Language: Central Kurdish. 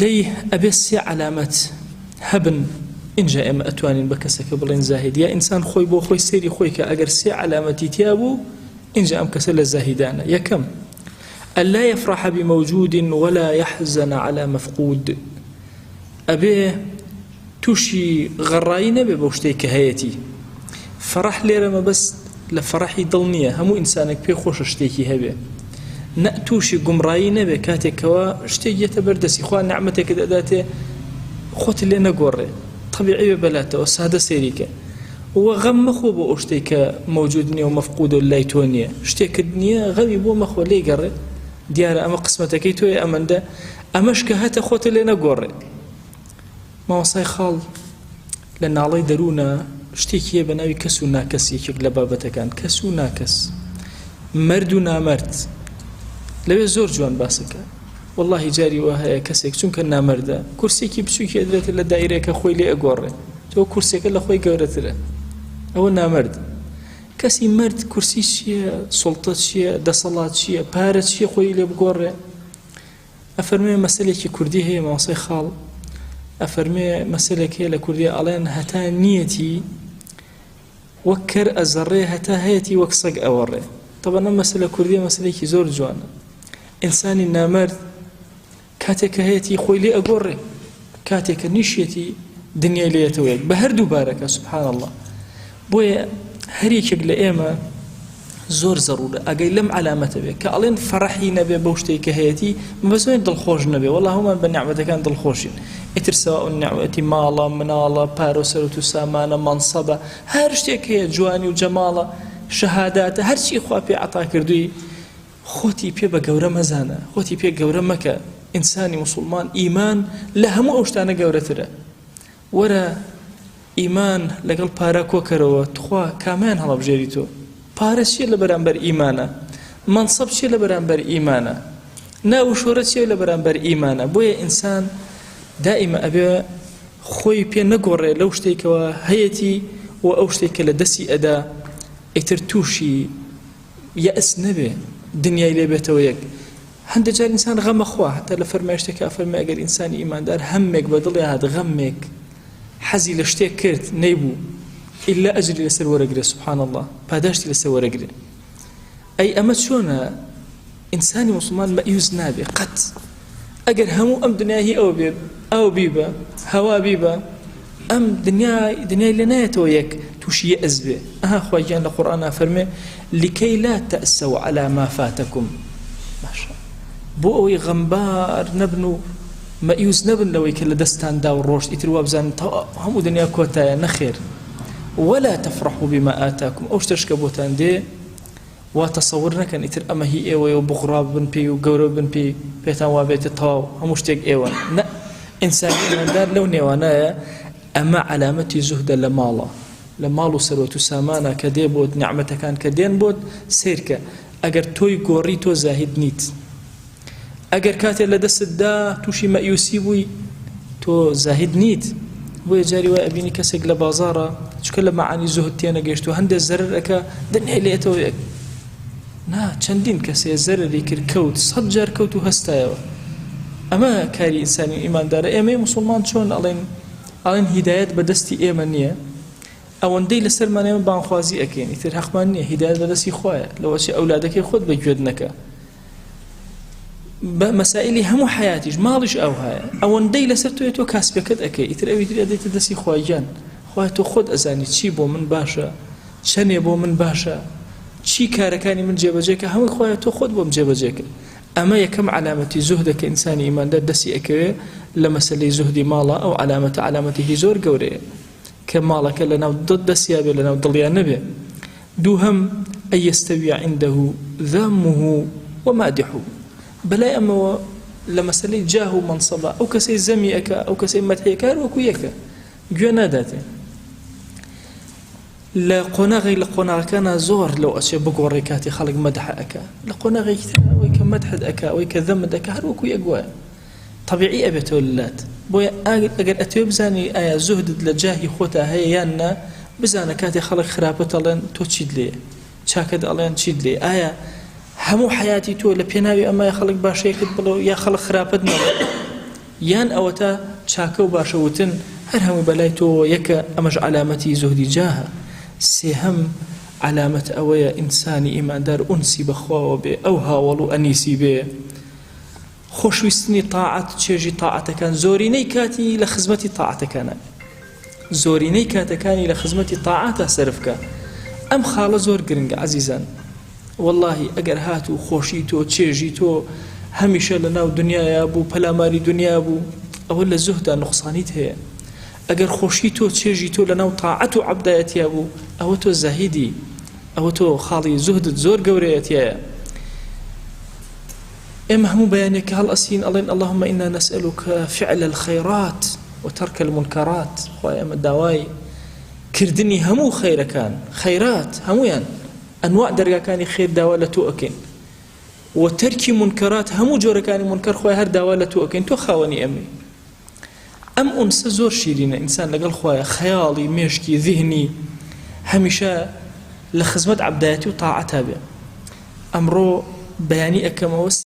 دەی ئەبێ سێ علامەت هەبن اینجا ئێمە ئەتوانین بە کەسەکە بڵێن زاهید، یا ئینسان خۆی بۆ خۆی سێری خۆی کە ئەگەر سێ علامەتی تیا بوو اینجا ئەم کەسە لە زاهیدانە. یەکەم ألا يفرح بموجود ولا يحزن على مفقود، أبي توشي غڕایی نەبێ بەو شتێک کە هەیەی. فەرح لێرەمە بەس لە فەرحی دڵ نییە، هەموو ئینسانێک پێ خۆشە شتێکی هەبێ، نە تووشی گومڕایی نەبێ کاتێکەوە شتێک یەتە بەردەستی خوا نعمەتێکت ئەداتێ خۆت لێ نەگۆڕێ، طبیعی بەلاتەوە سادە سێریکە وە غەم مەخۆ بۆ ئەو شتێک کە مەوجود نییە و مەفقودە و لای تۆ نییە، شتێکت نییە غەمی بۆ مەخۆ لێ گەڕێ، دیارە ئەمە قسمەتەکەی تۆیە ئەمەندە، ئەمەش کە هەتە خۆتە لێ نەگۆڕێ. مامۆستای خاڵ لە ناڵەی دەروونە شتێکیە بە ناوی کەس و ناکەس، یەکێک لە بابەتەکان کەس و ناکەس، مرد و نامرد. لەوێ زۆر جوان باسەکە، واللهی جاری وا هەیە کەسێک چونکە نامەردە کورسێکی بچووکی ئەدرێتە لە دایرەکە خۆی لێ ئەگۆڕێ، تۆ کورسێکە لە خۆی گەورەترە، ئەوە نامرد. کەسی مرد کورسی چییە، سوڵتە چییە، دەسەڵات چییە، پارە چییە خۆی لێ بگۆڕێ. ئەفەرمێ مەسەلێکی کوردی هەیە مامۆستای خاڵ، ئەفەرمێ مەسەلێک هەیە لە کوردی ئەڵێن هەتا نیەتی وەک کەر ئەزەڕێ هەتا هەیەتی وەک سەگ ئەوەڕێ. طبعا ئەم مەسەلە کوردیە مەسەلێکی زۆر جوانە. ئینسانی نامرد کاتێککە هەیەتی خۆی لێ ئەگۆڕێ، کاتێککە نیشێتی دنیای لێتەوەیەک بە هەردوو بارەکە سوبحان الله. بۆیە هەریەکێک لە ئێمە زۆر زەڕورە ئەگەی لەم علامەتە بێ کە ئەڵێن فەرحی نەبێ بەو شتێککە هەیەتی، بەزۆی دڵخۆش نەبێ، وەڵڵا هەمومان بە نعمەتەکان دڵخۆشین، ئیتر سەواء نعمەتی ماڵە، مناڵە، پارە و سەرەت و سامانە، مەنسەبە، هەر شتێک هەیە، جوانی و جەماڵە، شەهاداتە، هەرچی خوا پێ عەتا کردووی، خۆتی پێ بە گەورە مەزانە، خۆتی پێ گەورە مەکە. ئینسانی موسڵمان ئیمان لە هەموو ئەو شتانە گەورەترە. وەرە ئیمان لەگەڵ پارە کۆکەرەوە، تخوا کامیان هەڵەبژێری تۆ؟ پارە چیە لە بەرامبەر ئیمانە؟ مەنسەب چیە لە بەرامبەر ئیمانە؟ ناو و شۆرە چیە لە بەرامبەر ئیمانە؟ بۆیە ئینسان دائیمە ئەبێ خۆی پێ نەگۆڕێ لەو شتێکەوە هەیەتی و ئەو شتێکە لە دەستی ئەدا ئیتر تووشی یەئس نەبێ، دنیای لێ بێتەوە یەک. هەندێک جار ئینسان غەمە خوا، هەتا لە فەرمایشتێکە فەرمێ ئەگەر ئینسانی ئیماندار هەمێک بە دڵی هات، غەمێک حەزی لە شتێک کرد نەیبوو، إلا أجري لسر ورقري سبحان الله، پاداشتی لسر ورقري. أي أما چۆنە إنساني مسلمان مەئیوز نابێ قەت. ئەگەر هەموو ئەم دنیای ئەو بیبە هەوا بیبە، ئەم دنیای لێ نایەتەوە یەک تووشی یەئس بێ. خوا گیان لە قورئانە فەرمێ لكي لا تأسوا على ما فاتكم، باشە بۆ ئەوەی غەمبار نەبن و مەئیوز نەبن لەوەی کە لە دەستاندا و ڕۆشت، ئیتر وا بزانن هەموو دنیا کۆتایە، نەخێر. ولا تفرحوا بما آتاكم، أو شترشك بوتان دي وتصور نكن إتر أما هي إيوة وبغراب بن بي وقورب بن بي بيتان وابيت الطواو هموشتك إيوة. لا، إنسان من دار لو نيوانايا أما علامتي زهد لمالو سروتو سامانا كدي بود، نعمتا كان كدين بود سيركا. أجر توي قوري تو زاهد نيت، أجر كاتل لدست دا توشي ما يوسيبوي تو زاهد نيت. بۆیە جاری وای ئەبینی کەسێک لە بازاڕە چکە لە معانی زوهد تێنە گەیشت و هەندێک زەرەرەکە دنیای لێتەوە یەک، نا چەندین کەسێ زەرەری کرد کەوت 100 جار کەوت و هەستایەوە. ئەمە کاری ئینسانی ئیماندارە. ئێمەی موسڵمان چۆن ئەڵێن هیدایەت بەدەستی ئێمە نییە، ئەوەندەی لەسەرمان ئێمە بانخوازی ئەکەین، ئیتر حەقمان نییە، هیدایەت بەدەستی خوایە، لەوەچی ئەولادەکەی خۆت بەگوێت نەکە. بمسائل همو حياتيش مالش أو هاي أوندي لسرتو يتو كاسبكت أكي إتر أوي تري أديت دسي خواجان خواجتو خود أزاني تشي بو من باشا شني بو من باشا تشي كاركاني من جيبجيك هم خواجتو خود بو من جيبجيك. أما يكم علامة زهدك إنسان إيمان دسي أكي لمسألة زهدي مالا أو علامته زور قوري كمالك لنا ضد سيابي لنا ضليا نبي دوهم أن يستوي عنده ذمه ومادحه. بلا أما لمسألة جاه منصبة أو كسي زميك أو كسي مدحيك وكويك جوانا داتي لقناغ كان زور لو أشياء بقور ركاتي خلق مدحك لقناغ ويك مدحك ويك ذمدك هر وكوي أقوى طبيعي أبي تولات بويا أجر أتوب زاني آية زهد لجاهي خوتا هيانا بزانا كاتي خلق خرابة لين توتشيد لي شاكد ألين تشيد لي آية همو حياتي تو لبيناوي أما يخلق باشيك بلو يا خلق خرابت نبو یان ئەوەتە چاکە و باشەوتن هەر هەمووی بەلای تۆ یەکە ئەمەش علامەتی زوهدی جاهە. سێهەم علامەت ئەوەیە ئینسانی ئیماندار ئونسی بەخواوە بێ، ئەو هاوڵ و ئەنیسی بێ، خۆشویستنی تاعەت، چێژی تاعەتەکان، زۆرینەی کاتی لە خزمەتی تاعەتەکانە، زۆرینەی کاتەکانی لە خزمەتی تاعاتە سەرفکە. ئەم خاڵە زۆر گرنگە عەزیزان. واللهی ئەگەر هات و خۆشی تۆ چێژی تۆ هەمیشە لە ناو دنیاە بوو، پەلاماری دنیا بوو، ئەوە لە زوهدا نوقسانیت هەیە. ئەگەر خۆشی تۆ چێژی تۆ لە ناو تاعەت و عەبدایەتیا بوو، ئەوە تۆ زاهیدی، ئەوە تۆ خاڵی زوهدت زۆر گەورەیەتیایە. ئێمە هەموو بەیانێک هەڵ ئەسین ئەڵێن اللهم إنا نسألك فعل الخيرات وترك المنكرات. خوای ئەمە داوای کردنی هەموو خەیرەکان، خەیرات هەمویان ئەنواع دەرگاکانی خێر داوا لە تۆ ئەکەین، و تەرکی منکرات هەموو جۆرەکانی منکر خوای هەر داوا لە تۆ ئەکەین، تۆ خاوەنی ئەمەی. ئەم ئونسە زۆر شیرینە، ئینسان لەگەڵ خوایە خەیاڵی مێشکی ذهنی هەمیشە لە خزمەت عەبدایەتی و تاعەتا بێ. ئەمڕۆ بەیانی ئەکەمەوە